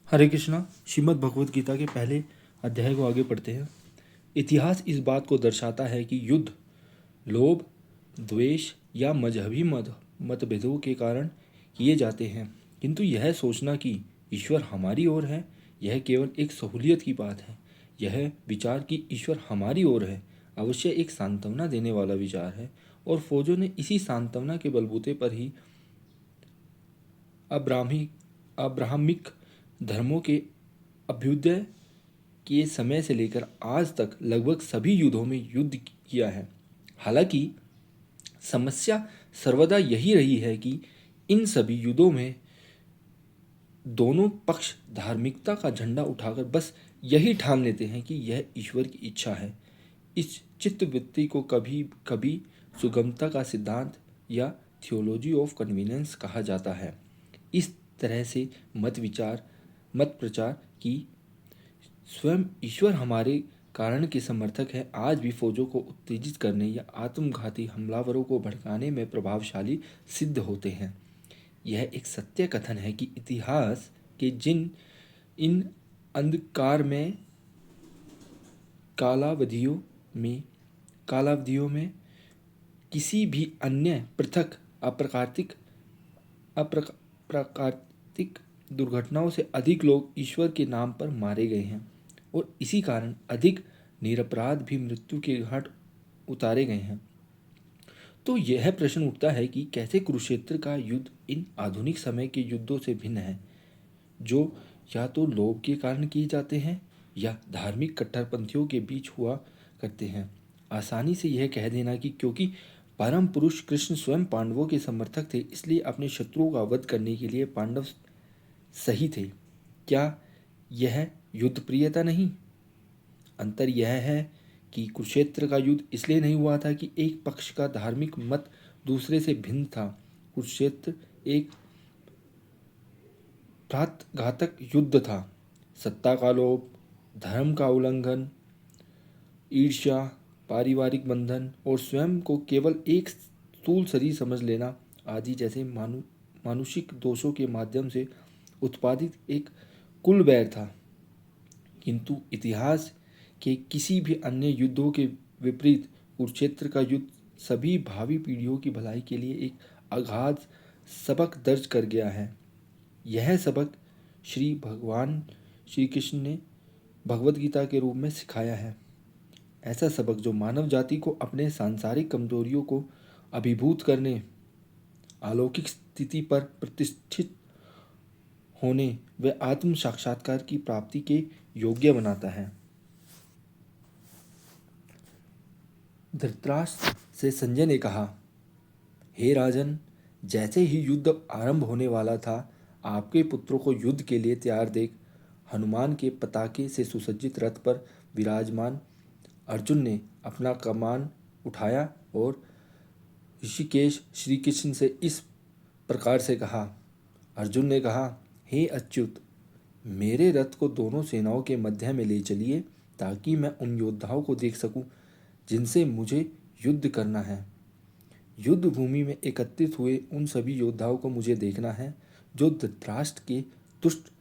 हरे कृष्णा। श्रीमद् भगवद गीता के पहले अध्याय को आगे पढ़ते हैं। इतिहास इस बात को दर्शाता है कि युद्ध लोभ, द्वेष या मजहबी मतभेदों के कारण किए जाते हैं, किंतु यह सोचना कि ईश्वर हमारी ओर है, यह केवल एक सहूलियत की बात है। यह विचार कि ईश्वर हमारी ओर है अवश्य एक सांत्वना देने वाला विचार है, और फौजों ने इसी सांत्वना के बलबूते पर ही अब्राहमिक धर्मों के अभ्युदय के समय से लेकर आज तक लगभग सभी युद्धों में युद्ध किया है। हालांकि समस्या सर्वदा यही रही है कि इन सभी युद्धों में दोनों पक्ष धार्मिकता का झंडा उठाकर बस यही ठान लेते हैं कि यह ईश्वर की इच्छा है। इस चित्तवृत्ति को कभी कभी सुगमता का सिद्धांत या थियोलॉजी ऑफ कन्वीनियंस कहा जाता है। इस तरह से मत प्रचार की स्वयं ईश्वर हमारे कारण के समर्थक है आज भी फौजों को उत्तेजित करने या आत्मघाती हमलावरों को भड़काने में प्रभावशाली सिद्ध होते हैं। यह एक सत्य कथन है कि इतिहास के इन अंधकार में कालावधियों में किसी भी अन्य पृथक अप्राकृतिक दुर्घटनाओं से अधिक लोग ईश्वर के नाम पर मारे गए हैं, और इसी कारण अधिक निरपराध भी मृत्यु के घाट उतारे गए हैं। तो यह प्रश्न उठता है कि कैसे कुरुक्षेत्र का युद्ध इन आधुनिक समय के युद्धों से भिन्न है, जो या तो लोभ के कारण किए जाते हैं या धार्मिक कट्टरपंथियों के बीच हुआ करते हैं। आसानी से यह कह देना कि क्योंकि परम पुरुष कृष्ण स्वयं पांडवों के समर्थक थे, इसलिए अपने शत्रुओं का वध करने के लिए पांडव सही थे, क्या यह युद्ध प्रियता नहीं? अंतर यह है कि कुरुक्षेत्र का युद्ध इसलिए नहीं हुआ था कि एक पक्ष का धार्मिक मत दूसरे से भिन्न था। कुरुक्षेत्र एक प्राणघातक युद्ध था। सत्ता का लोभ, धर्म का उल्लंघन, ईर्ष्या, पारिवारिक बंधन और स्वयं को केवल एक स्थूल शरीर समझ लेना आदि जैसे मानुषिक दोषों के माध्यम से उत्पादित एक कुल बैर था। किंतु इतिहास के किसी भी अन्य युद्धों के विपरीत कुरुक्षेत्र का युद्ध सभी भावी पीढ़ियों की भलाई के लिए एक अगाध सबक दर्ज कर गया है। यह सबक भगवान श्री कृष्ण ने भगवद गीता के रूप में सिखाया है। ऐसा सबक जो मानव जाति को अपने सांसारिक कमजोरियों को अभिभूत करने, अलौकिक स्थिति पर प्रतिष्ठित होने व आत्म साक्षात्कार की प्राप्ति के योग्य बनाता है। धृतराष्ट्र से संजय ने कहा, हे राजन, जैसे ही युद्ध आरंभ होने वाला था, आपके पुत्रों को युद्ध के लिए तैयार देख हनुमान के पताके से सुसज्जित रथ पर विराजमान अर्जुन ने अपना कमान उठाया और ऋषिकेश श्री कृष्ण से इस प्रकार से कहा। अर्जुन ने कहा, हे अच्युत, मेरे रथ को दोनों सेनाओं के मध्य में ले चलिए ताकि मैं उन योद्धाओं को देख सकूं जिनसे मुझे युद्ध करना है। युद्ध भूमि में एकत्रित हुए उन सभी योद्धाओं को मुझे देखना है जो धृतराष्ट्र के दुष्ट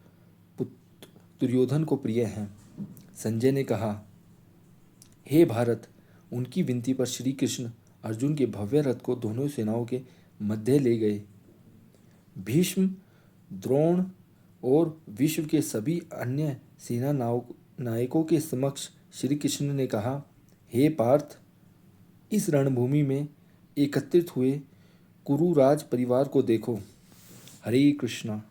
पुत्र दुर्योधन को प्रिय हैं। संजय ने कहा, हे भारत, उनकी विनती पर श्री कृष्ण अर्जुन के भव्य रथ को दोनों सेनाओं के मध्य ले गए। भीष्म, द्रोण और विश्व के सभी अन्य सेना नायकों के समक्ष श्री कृष्ण ने कहा, हे पार्थ, इस रणभूमि में एकत्रित हुए कुरु राज परिवार को देखो। हरे कृष्णा।